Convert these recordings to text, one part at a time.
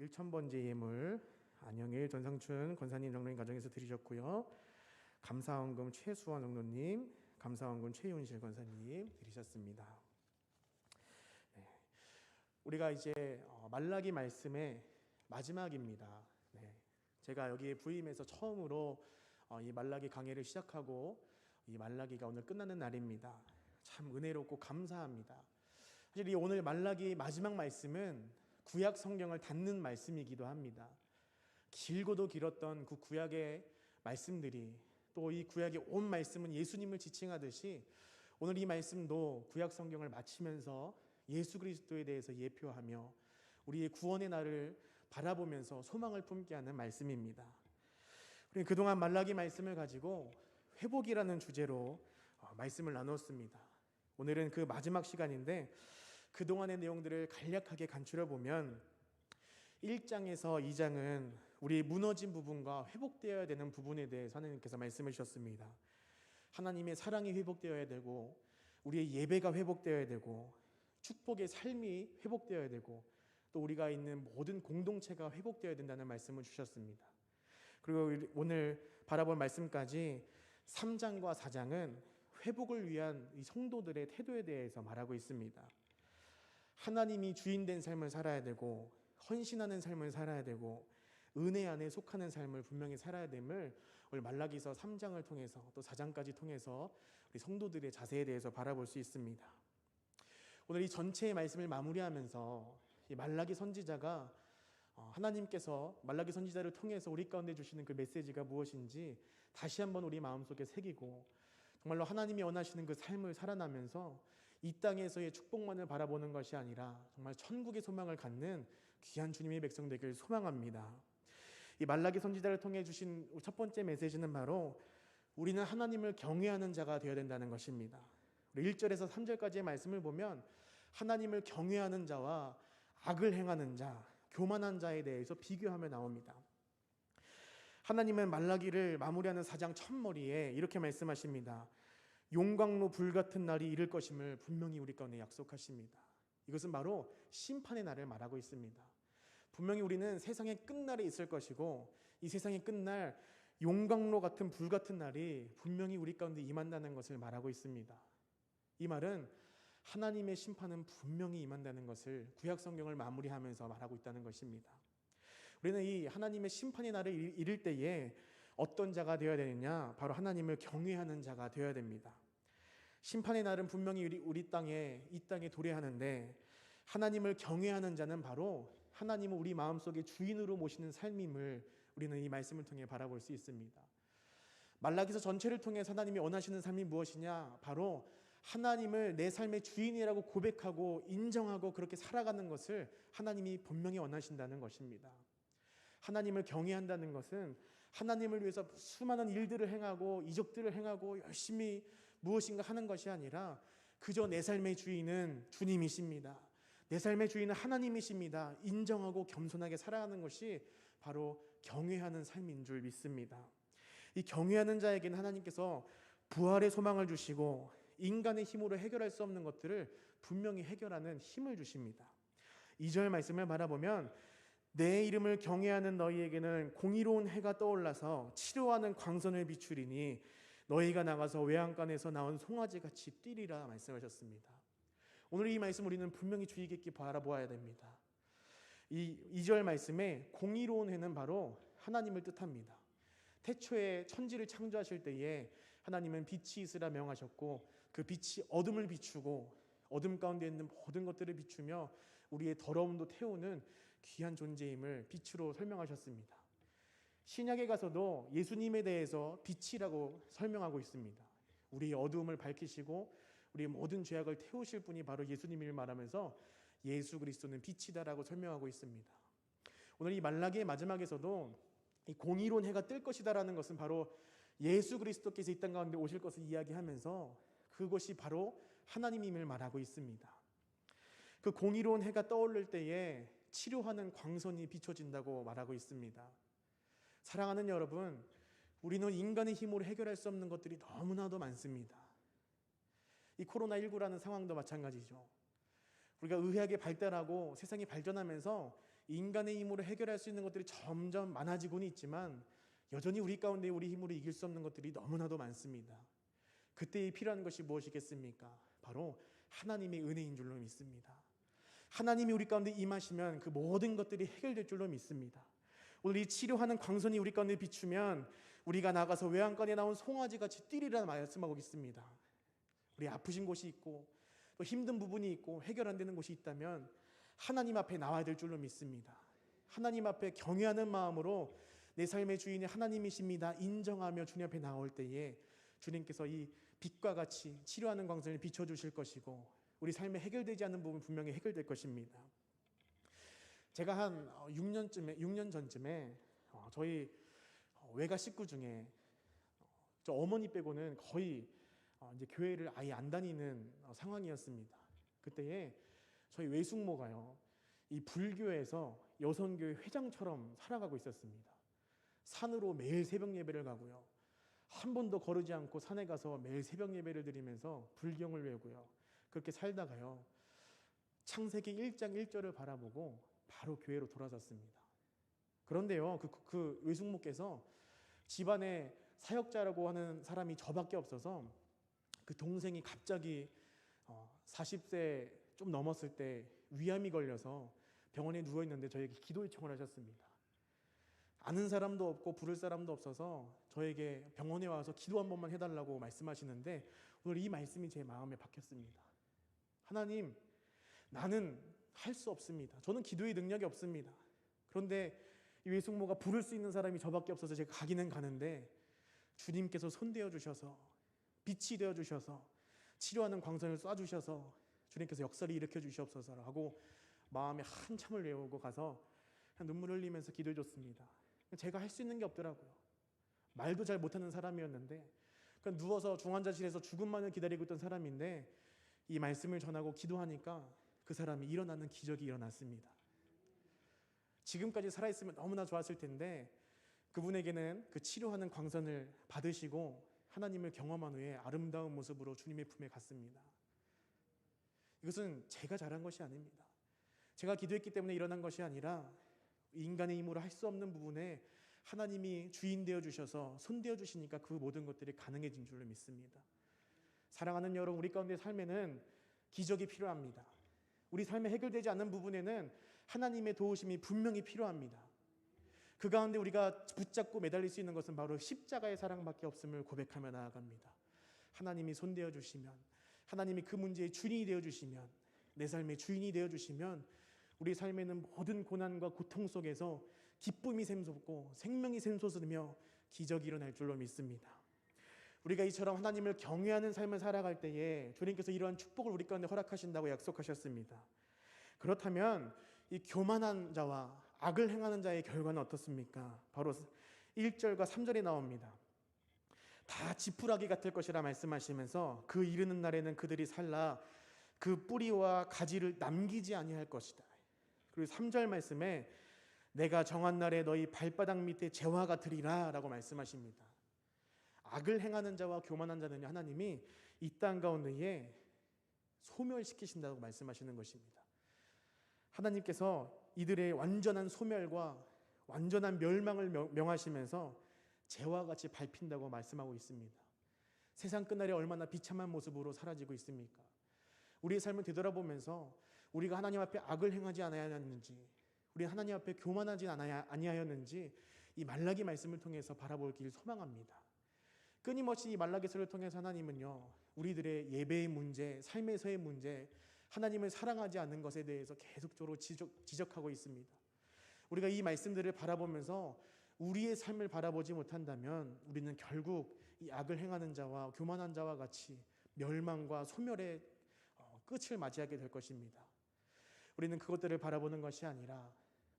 1000번째 예물 안영일 전상춘 권사님 장로님 가정에서 드리셨고요. 감사원금 최수원 장로님, 감사원금 최윤실 권사님 드리셨습니다. 우리가 이제 말라기 말씀의 마지막입니다. 제가 여기에 부임해서 처음으로 이 말라기 강해를 시작하고 이 말라기가 오늘 끝나는 날입니다. 참 은혜롭고 감사합니다. 사실 이 오늘 말라기 마지막 말씀은 구약 성경을 닫는 말씀이기도 합니다. 길고도 길었던 그 구약의 말씀들이 또 이 구약의 온 말씀은 예수님을 지칭하듯이 오늘 이 말씀도 구약 성경을 마치면서 예수 그리스도에 대해서 예표하며 우리의 구원의 날을 바라보면서 소망을 품게 하는 말씀입니다. 우리 그동안 말라기 말씀을 가지고 회복이라는 주제로 말씀을 나눴습니다. 오늘은 그 마지막 시간인데 그동안의 내용들을 간략하게 간추려 보면 1장에서 2장은 우리 무너진 부분과 회복되어야 되는 부분에 대해서 하나님께서 말씀을 주셨습니다. 하나님의 사랑이 회복되어야 되고 우리의 예배가 회복되어야 되고 축복의 삶이 회복되어야 되고 또 우리가 있는 모든 공동체가 회복되어야 된다는 말씀을 주셨습니다. 그리고 오늘 바라볼 말씀까지 3장과 4장은 회복을 위한 이 성도들의 태도에 대해서 말하고 있습니다. 하나님이 주인된 삶을 살아야 되고 헌신하는 삶을 살아야 되고 은혜 안에 속하는 삶을 분명히 살아야 됨을 오늘 말라기서 3장을 통해서 또 4장까지 통해서 우리 성도들의 자세에 대해서 바라볼 수 있습니다. 오늘 이 전체의 말씀을 마무리하면서 이 말라기 선지자가 하나님께서 말라기 선지자를 통해서 우리 가운데 주시는 그 메시지가 무엇인지 다시 한번 우리 마음속에 새기고 정말로 하나님이 원하시는 그 삶을 살아나면서 이 땅에서의 축복만을 바라보는 것이 아니라 정말 천국의 소망을 갖는 귀한 주님의 백성 되길 소망합니다. 이 말라기 선지자를 통해 주신 첫 번째 메시지는 바로 우리는 하나님을 경외하는 자가 되어야 된다는 것입니다. 우리 1절에서 3절까지의 말씀을 보면 하나님을 경외하는 자와 악을 행하는 자, 교만한 자에 대해서 비교하며 나옵니다. 하나님은 말라기를 마무리하는 4장 첫머리에 이렇게 말씀하십니다. 용광로 불같은 날이 이를 것임을 분명히 우리 가운데 약속하십니다. 이것은 바로 심판의 날을 말하고 있습니다. 분명히 우리는 세상의 끝날에 있을 것이고 이 세상의 끝날 용광로 같은 불같은 날이 분명히 우리 가운데 임한다는 것을 말하고 있습니다. 이 말은 하나님의 심판은 분명히 임한다는 것을 구약 성경을 마무리하면서 말하고 있다는 것입니다. 우리는 이 하나님의 심판의 날을 이를 때에 어떤 자가 되어야 되느냐? 바로 하나님을 경외하는 자가 되어야 됩니다. 심판의 날은 분명히 우리 땅에 이 땅에 도래하는데 하나님을 경외하는 자는 바로 하나님을 우리 마음속에 주인으로 모시는 삶임을 우리는 이 말씀을 통해 바라볼 수 있습니다. 말라기서 전체를 통해서 하나님이 원하시는 삶이 무엇이냐? 바로 하나님을 내 삶의 주인이라고 고백하고 인정하고 그렇게 살아가는 것을 하나님이 분명히 원하신다는 것입니다. 하나님을 경외한다는 것은 하나님을 위해서 수많은 일들을 행하고 이적들을 행하고 열심히 무엇인가 하는 것이 아니라 그저 내 삶의 주인은 주님이십니다. 내 삶의 주인은 하나님이십니다. 인정하고 겸손하게 살아가는 것이 바로 경외하는 삶인 줄 믿습니다. 이 경외하는 자에게는 하나님께서 부활의 소망을 주시고 인간의 힘으로 해결할 수 없는 것들을 분명히 해결하는 힘을 주십니다. 2절 말씀을 바라보면 내 이름을 경외하는 너희에게는 공의로운 해가 떠올라서 치료하는 광선을 비추리니 너희가 나가서 외양간에서 나온 송아지같이 뛰리라 말씀하셨습니다. 오늘 이 말씀 우리는 분명히 주의 깊게 바라보아야 됩니다. 이 2절 말씀에 공의로운 해는 바로 하나님을 뜻합니다. 태초에 천지를 창조하실 때에 하나님은 빛이 있으라 명하셨고 그 빛이 어둠을 비추고 어둠 가운데 있는 모든 것들을 비추며 우리의 더러움도 태우는 귀한 존재임을 빛으로 설명하셨습니다. 신약에 가서도 예수님에 대해서 빛이라고 설명하고 있습니다. 우리의 어두움을 밝히시고 우리의 모든 죄악을 태우실 분이 바로 예수님을 말하면서 예수 그리스도는 빛이다라고 설명하고 있습니다. 오늘 이 말라기의 마지막에서도 이 공의로운 해가 뜰 것이다라는 것은 바로 예수 그리스도께서 이 땅 가운데 오실 것을 이야기하면서 그것이 바로 하나님임을 말하고 있습니다. 그 공의로운 해가 떠오를 때에 치료하는 광선이 비춰진다고 말하고 있습니다. 사랑하는 여러분, 우리는 인간의 힘으로 해결할 수 없는 것들이 너무나도 많습니다. 이 코로나19라는 상황도 마찬가지죠. 우리가 의학이 발달하고 세상이 발전하면서 인간의 힘으로 해결할 수 있는 것들이 점점 많아지고는 있지만 여전히 우리 가운데 우리 힘으로 이길 수 없는 것들이 너무나도 많습니다. 그때 필요한 것이 무엇이겠습니까? 바로 하나님의 은혜인 줄로 믿습니다. 하나님이 우리 가운데 임하시면 그 모든 것들이 해결될 줄로 믿습니다. 오늘 이 치료하는 광선이 우리 가운데 비추면 우리가 나가서 외양간에 나온 송아지같이 뛰리라 말씀하고 있습니다. 우리 아프신 곳이 있고 또 힘든 부분이 있고 해결 안 되는 곳이 있다면 하나님 앞에 나와야 될 줄로 믿습니다. 하나님 앞에 경외하는 마음으로 내 삶의 주인이 하나님이십니다 인정하며 주님 앞에 나올 때에 주님께서 이 빛과 같이 치료하는 광선을 비춰주실 것이고 우리 삶에 해결되지 않는 부분 분명히 해결될 것입니다. 제가 한 6년 전쯤에 저희 외가 식구 중에 저 어머니 빼고는 거의 이제 교회를 아예 안 다니는 상황이었습니다. 그때에 저희 외숙모가요, 이 불교에서 여성교회 회장처럼 살아가고 있었습니다. 산으로 매일 새벽 예배를 가고요. 한 번도 거르지 않고 산에 가서 매일 새벽 예배를 드리면서 불경을 외우고요. 그렇게 살다가요. 창세기 1장 1절을 바라보고 바로 교회로 돌아섰습니다. 그런데요. 그 외숙모께서 집안에 사역자라고 하는 사람이 저밖에 없어서 그 동생이 갑자기 40세 좀 넘었을 때 위암이 걸려서 병원에 누워있는데 저에게 기도 요청을 하셨습니다. 아는 사람도 없고 부를 사람도 없어서 저에게 병원에 와서 기도 한 번만 해달라고 말씀하시는데 오늘 이 말씀이 제 마음에 박혔습니다. 하나님, 나는 할 수 없습니다. 저는 기도의 능력이 없습니다. 그런데 이 외숙모가 부를 수 있는 사람이 저밖에 없어서 제가 가기는 가는데 주님께서 손대어 주셔서 빛이 되어 주셔서 치료하는 광선을 쏴 주셔서 주님께서 역사를 일으켜 주시옵소서 하고 마음에 한참을 외우고 가서 눈물 흘리면서 기도해 줬습니다. 제가 할 수 있는 게 없더라고요. 말도 잘 못하는 사람이었는데 누워서 중환자실에서 죽음만을 기다리고 있던 사람인데 이 말씀을 전하고 기도하니까 그 사람이 일어나는 기적이 일어났습니다. 지금까지 살아있으면 너무나 좋았을 텐데 그분에게는 그 치료하는 광선을 받으시고 하나님을 경험한 후에 아름다운 모습으로 주님의 품에 갔습니다. 이것은 제가 잘한 것이 아닙니다. 제가 기도했기 때문에 일어난 것이 아니라 인간의 힘으로 할 수 없는 부분에 하나님이 주인 되어 주셔서 손대어 주시니까 그 모든 것들이 가능해진 줄로 믿습니다. 사랑하는 여러분, 우리 가운데 삶에는 기적이 필요합니다. 우리 삶에 해결되지 않는 부분에는 하나님의 도우심이 분명히 필요합니다. 그 가운데 우리가 붙잡고 매달릴 수 있는 것은 바로 십자가의 사랑밖에 없음을 고백하며 나아갑니다. 하나님이 손대어 주시면, 하나님이 그 문제의 주인이 되어 주시면, 내 삶의 주인이 되어 주시면 우리 삶에는 모든 고난과 고통 속에서 기쁨이 샘솟고 생명이 샘솟으며 기적이 일어날 줄로 믿습니다. 우리가 이처럼 하나님을 경외하는 삶을 살아갈 때에 주님께서 이러한 축복을 우리 가운데 허락하신다고 약속하셨습니다. 그렇다면 이 교만한 자와 악을 행하는 자의 결과는 어떻습니까? 바로 1절과 3절에 나옵니다. 다 지푸라기 같을 것이라 말씀하시면서 그 이르는 날에는 그들이 살라 그 뿌리와 가지를 남기지 아니할 것이다. 그리고 3절 말씀에 내가 정한 날에 너희 발바닥 밑에 재와 같으리라 라고 말씀하십니다. 악을 행하는 자와 교만한 자는 하나님이 이 땅 가운데에 소멸시키신다고 말씀하시는 것입니다. 하나님께서 이들의 완전한 소멸과 완전한 멸망을 명하시면서 재와 같이 밟힌다고 말씀하고 있습니다. 세상 끝날에 얼마나 비참한 모습으로 사라지고 있습니까? 우리의 삶을 되돌아보면서 우리가 하나님 앞에 악을 행하지 않았는지, 우리 하나님 앞에 교만하지 아니하였는지 이 말라기 말씀을 통해서 바라보길 소망합니다. 끊임없이 이 말라기서를 통해서 하나님은요, 우리들의 예배의 문제, 삶에서의 문제, 하나님을 사랑하지 않는 것에 대해서 계속적으로 지적하고 있습니다. 우리가 이 말씀들을 바라보면서 우리의 삶을 바라보지 못한다면 우리는 결국 이 악을 행하는 자와 교만한 자와 같이 멸망과 소멸의 끝을 맞이하게 될 것입니다. 우리는 그것들을 바라보는 것이 아니라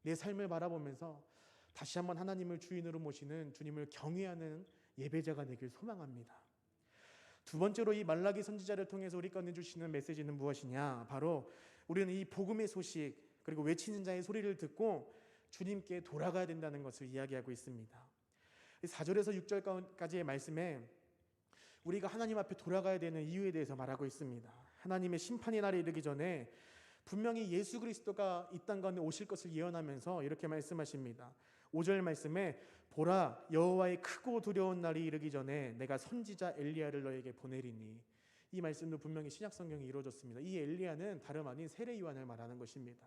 내 삶을 바라보면서 다시 한번 하나님을 주인으로 모시는 주님을 경외하는 예배자가 되길 소망합니다. 두 번째로 이 말라기 선지자를 통해서 우리 가운데 주시는 메시지는 무엇이냐? 바로 우리는 이 복음의 소식 그리고 외치는 자의 소리를 듣고 주님께 돌아가야 된다는 것을 이야기하고 있습니다. 4절에서 6절까지의 말씀에 우리가 하나님 앞에 돌아가야 되는 이유에 대해서 말하고 있습니다. 하나님의 심판의 날에 이르기 전에 분명히 예수 그리스도가 이 땅 가운데 오실 것을 예언하면서 이렇게 말씀하십니다. 5절 말씀에 보라 여호와의 크고 두려운 날이 이르기 전에 내가 선지자 엘리야를 너에게 보내리니. 이 말씀도 분명히 신약 성경이 이루어졌습니다. 이 엘리야는 다름 아닌 세례 요한을 말하는 것입니다.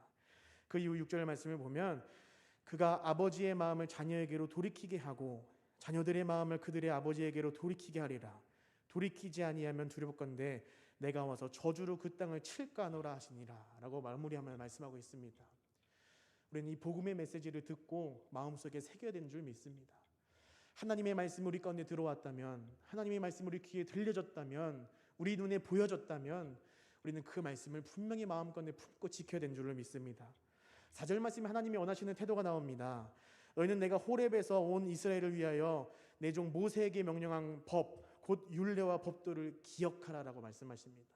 그 이후 6절 말씀을 보면 그가 아버지의 마음을 자녀에게로 돌이키게 하고 자녀들의 마음을 그들의 아버지에게로 돌이키게 하리라. 돌이키지 아니하면 두렵건대 내가 와서 저주로 그 땅을 칠까 하노라 하시니라 라고 마무리하며 말씀하고 있습니다. 우리는 이 복음의 메시지를 듣고 마음속에 새겨야 되는 줄 믿습니다. 하나님의 말씀이 우리 가운데 들어왔다면, 하나님의 말씀이 우리 귀에 들려졌다면, 우리 눈에 보여졌다면 우리는 그 말씀을 분명히 마음 가운데 품고 지켜야 되는 줄을 믿습니다. 4절 말씀에 하나님이 원하시는 태도가 나옵니다. 너희는 내가 호렙에서 온 이스라엘을 위하여 내 종 모세에게 명령한 법 곧 율례와 법도를 기억하라라고 말씀하십니다.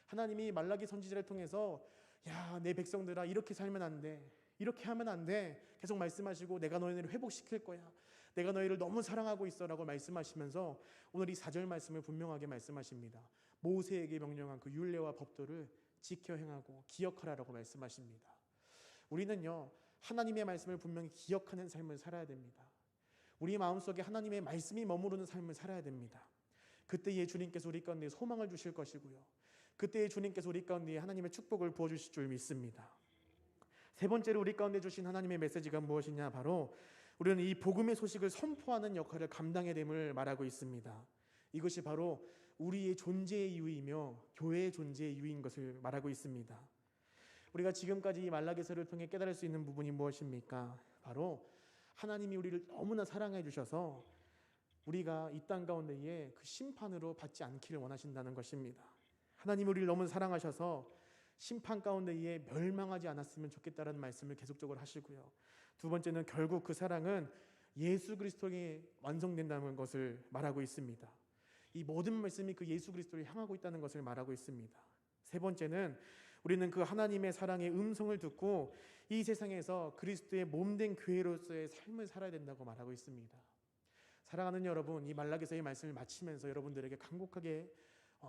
하나님이 말라기 선지자를 통해서 야, 내 백성들아 이렇게 살면 안 돼, 이렇게 하면 안 돼 계속 말씀하시고 내가 너희를 회복시킬 거야, 내가 너희를 너무 사랑하고 있어라고 말씀하시면서 오늘 이 4절 말씀을 분명하게 말씀하십니다. 모세에게 명령한 그 율례와 법도를 지켜 행하고 기억하라라고 말씀하십니다. 우리는요 하나님의 말씀을 분명히 기억하는 삶을 살아야 됩니다. 우리 마음속에 하나님의 말씀이 머무르는 삶을 살아야 됩니다. 그때에 주님께서 우리 가운데 소망을 주실 것이고요, 그때에 주님께서 우리 가운데 하나님의 축복을 부어주실 줄 믿습니다. 세 번째로 우리 가운데 주신 하나님의 메시지가 무엇이냐, 바로 우리는 이 복음의 소식을 선포하는 역할을 감당해야 됨을 말하고 있습니다. 이것이 바로 우리의 존재의 이유이며 교회의 존재의 이유인 것을 말하고 있습니다. 우리가 지금까지 이 말라기서를 통해 깨달을 수 있는 부분이 무엇입니까? 바로 하나님이 우리를 너무나 사랑해 주셔서 우리가 이 땅 가운데에 그 심판으로 받지 않기를 원하신다는 것입니다. 하나님이 우리를 너무 사랑하셔서 심판 가운데에 멸망하지 않았으면 좋겠다는 말씀을 계속적으로 하시고요, 두 번째는 결국 그 사랑은 예수 그리스도에 완성된다는 것을 말하고 있습니다. 이 모든 말씀이 그 예수 그리스도를 향하고 있다는 것을 말하고 있습니다. 세 번째는 우리는 그 하나님의 사랑의 음성을 듣고 이 세상에서 그리스도의 몸된 교회로서의 삶을 살아야 된다고 말하고 있습니다. 사랑하는 여러분, 이 말라기서의 말씀을 마치면서 여러분들에게 간곡하게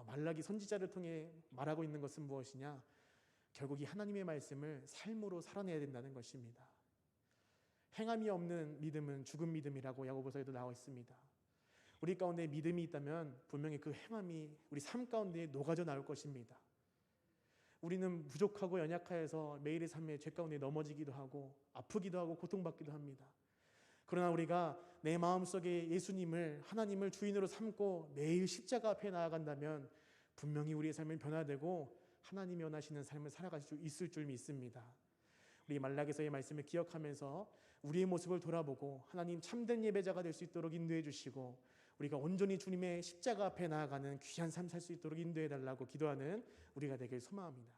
말라기 선지자를 통해 말하고 있는 것은 무엇이냐? 결국 이 하나님의 말씀을 삶으로 살아내야 된다는 것입니다. 행함이 없는 믿음은 죽은 믿음이라고 야고보서에도 나와 있습니다. 우리 가운데 믿음이 있다면 분명히 그 행함이 우리 삶 가운데 녹아져 나올 것입니다. 우리는 부족하고 연약하여서 매일의 삶에 죄 가운데 넘어지기도 하고 아프기도 하고 고통받기도 합니다. 그러나 우리가 내 마음속에 예수님을, 하나님을 주인으로 삼고 매일 십자가 앞에 나아간다면 분명히 우리의 삶은 변화되고 하나님이 원하시는 삶을 살아갈 수 있을 줄 믿습니다. 우리 말라기서의 말씀을 기억하면서 우리의 모습을 돌아보고 하나님 참된 예배자가 될 수 있도록 인도해 주시고 우리가 온전히 주님의 십자가 앞에 나아가는 귀한 삶 살 수 있도록 인도해 달라고 기도하는 우리가 되길 소망합니다.